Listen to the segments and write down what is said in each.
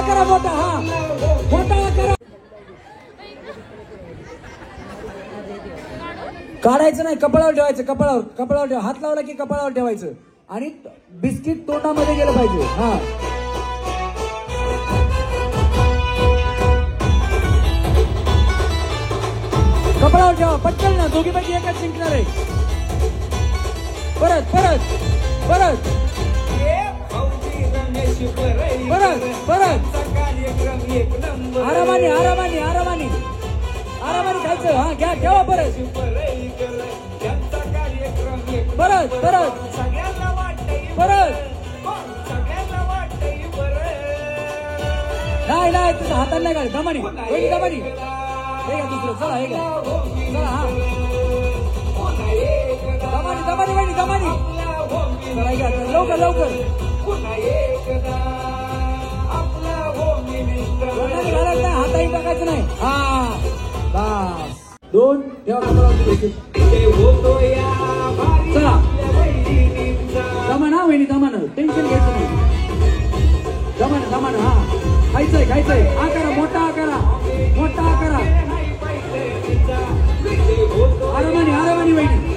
करा मोठा हा मोठा करा. काढायचं नाही, कपाळावर ठेवायचं. कपाळावर ठेवा. हात लावला की कपाळावर ठेवायचं आणि बिस्किट तोंडामध्ये गेलं पाहिजे. हा कपाळावर ठेवा. पटकन ना, दोघीपैकी एकच जिंकणार आहे. परत परत परत परत परत आरामाने आरामाने आरामाने आरामाने खायचं. हा घ्या, ठेवा. परत परत परत परत नाही नाही तुझ्या हाताला नाही काढ. दमानी वहिनी दमानी. हे का दुसरं. चला हे का. चला हा दमानी दमानी वहिनी दमानी. चला घ्या लवकर लवकर. हाताही टाकायचं नाही. हा बस. दोन ठेवा. चला दमान हा वहिनी दमान. टेन्शन घ्यायचं नाही. दमान दमान. हा खायचंय खायचंय. हा करा मोठा. हा करा मोठा. हा करा आरामाने आरामाने वहिनी.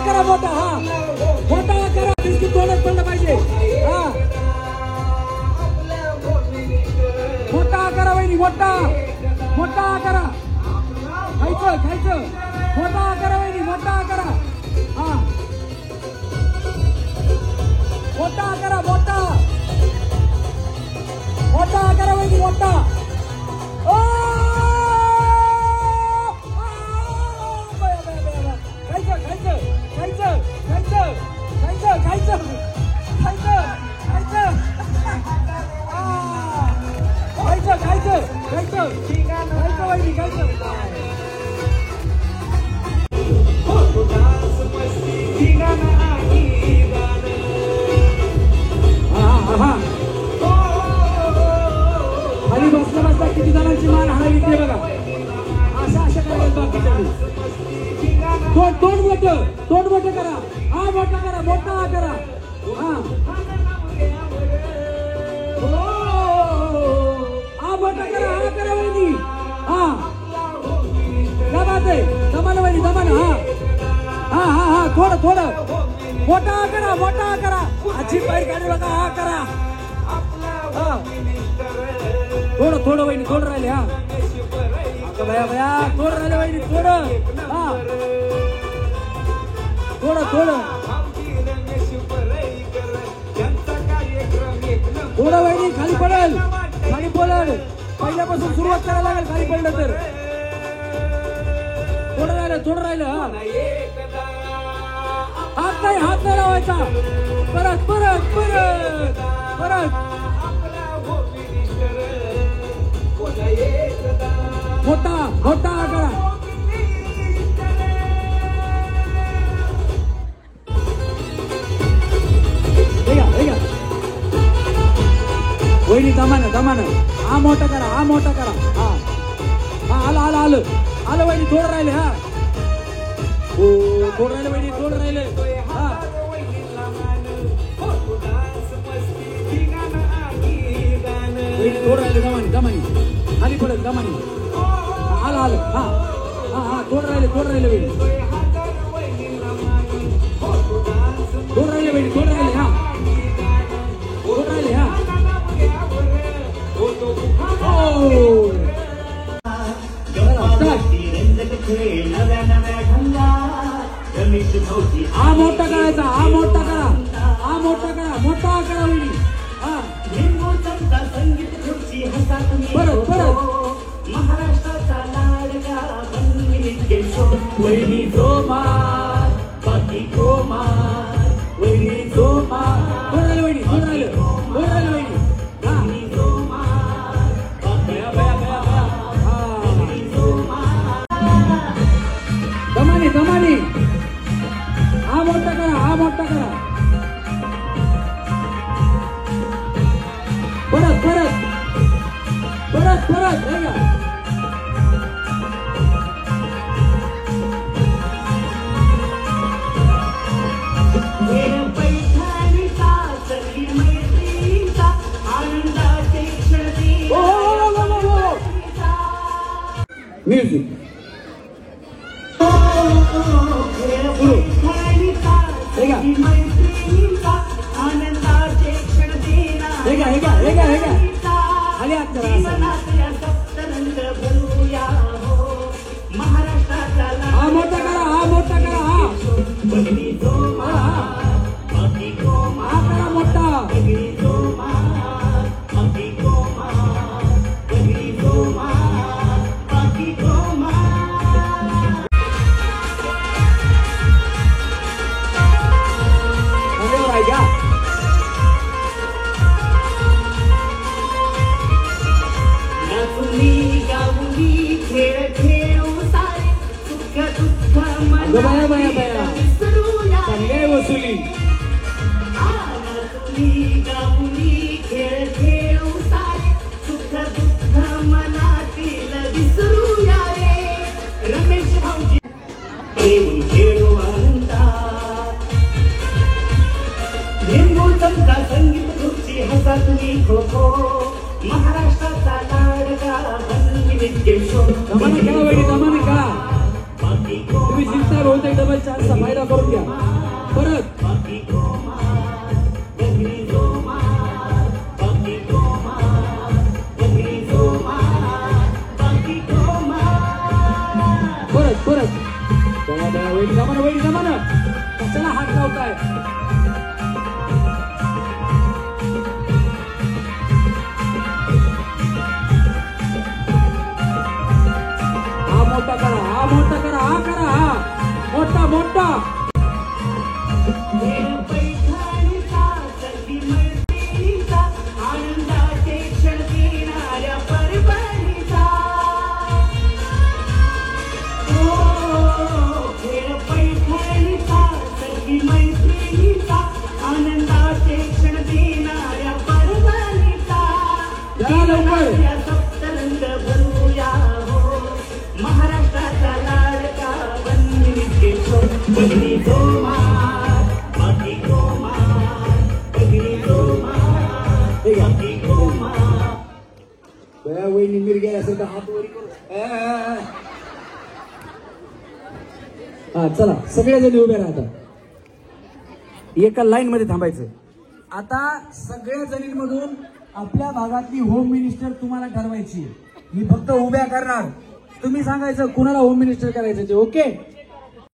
करा मोठा. हा मोठा करा. बिस्किट तोंडात पडलं पाहिजे. हा मोठा करा वहिनी. मोठा मोठा करा. खायचं खायचं. मोठा करा वहिनी. मोठा करा. हा मोठा करा. मोठा मोठा करा वहिनी. मोठा. खाली बसला बसला किती जणांची मान हलावी ते बघा. अशा अशा करायला बाकीच्या तोंड मोठं करा. हा मोठा करा. मोठा करा. हा मोठा करा. हा करा वहिनी. हा दमाते दमान वहिनी दमान. हा हा हा थोडं थोडं. मोठा करा. मोठा करा. आजी बाहेर काढू बघा. हा करा. हा थोडं थोडं वहिनी. थोडं राहिले. हा भया भया थोडं राहिले वहिनी. थोडं. हा थोडं थोडं थोडं वहिनी. खाली पडेल खाली पडेल. पहिल्यापासून सुरुवात करायला लागेल. खाली पडलं तर. थोडं राहिलं थोडं राहिलं. हा हात नाही लावायचा. परत परत परत परत. मोठा मोठा करा. वहिनी दमानं दमानं. हा मोठा करा. हा मोठा करा. हा हा आलं आलं आलं आलं वहिनी. थोडं राहिले. हा हो थोडं राहिलं वहिनी. थोडं राहिले. हा वहिनी थोडं राहिले. दमानी दमानी. खाली पडत दमानी. आलं आलं. हा हा हा थोडं राहिले. थोडं राहिले वहिनी. थोडं राहिले वहिनी. थोडं राहिले. हा थोडं राहिले. हा हा मोठा करायचा. हा मोठा करा. हा मोठा करा. मोठा करा वहिनी. हा परत परत. महाराष्ट्राचा लाडका वहिनी जोमार बाकी गोमार. वहिनी जोमार. थोडं राहिलं वहिनी. थोडं राहिलं. थोडं राहिलं वहिनी. दमानी दमानी. हा मोठा करा. हा मोठा करा. परत परत परत परत हे घ्या. पैठणीचा सखी मैत्रीचा आनंदाचे क्षण हो हो हो हो हो म्युझिक पैठणीचा सखी मैत्रीचा आनंदाचे क्षण हे घ्या हे घ्या हे घ्या हे घ्या आले हात करा असं. जीवनातल्या सप्तरंग भरूया हो महाराष्ट्राचा हा मोठा करा हा मोठा करा हा बहिणी जो हा हा बाकी गोमा हा करा मोठा बहिणी जो बाकी गोमा बहिणी जो बाकी गोमा बरोबर आहे घ्या. नाचुनी गाऊनी खेळ खेळू सारे सुख दुःख अगं बाया बाया बाया विसरूया चांगली आहे वसुली. नाचुनी गाऊनी खेळ खेळू सारे सुख दुःख मनातील विसरूया रे रमेश भाऊजी खेळून खेळू म्हणतात लिंबू चमचा संगीत खुर्ची हसा तुम्ही खो खो महाराष्ट्राचा लाडका बनविते शो दमाने करा वहिनी दमाने करा. बाकी तुम्ही जिंकता बहुतेक डबल चान्सचा फायदा करून घ्या. परत बाकी गोमा बहिणी गोमा बाकी गोमा बहिणी गोमा बाकी गोमा परत परत बघा बघा वहिनी दमानं वहिनी दमानं कशाला हात लावताय. हा मोठा करा हा मोठा करा हा करा हा मोठा मोठा पैठणीचा सखी मैत्रिणीचा आनंदाचे क्षण देणाऱ्या परभणीचा खेळ पैठणीचा सखी मैत्रिणीचा आनंदाचे क्षण देणाऱ्या परभणीचा जरा लवकर. जीवनातल्या सप्तरंग भरूया हो महाराष्ट्राचा लाडका बनविते शो बहिणी गोमा बाकी गोमा बहिणी गोमा हे घ्या. बाकी गोमा बया वहिनी मिरगे असेल तर हात वरी करू. हा चला सगळेजण उभे राहतात. एका लाईन मध्ये थांबायचं. आता सगळ्या जणींमधून आपल्या भागातली होम मिनिस्टर तुम्हाला ठरवायची. मी फक्त उभ्या करणार. तुम्ही सांगायचं कुणाला होम मिनिस्टर करायचं ते. ओके.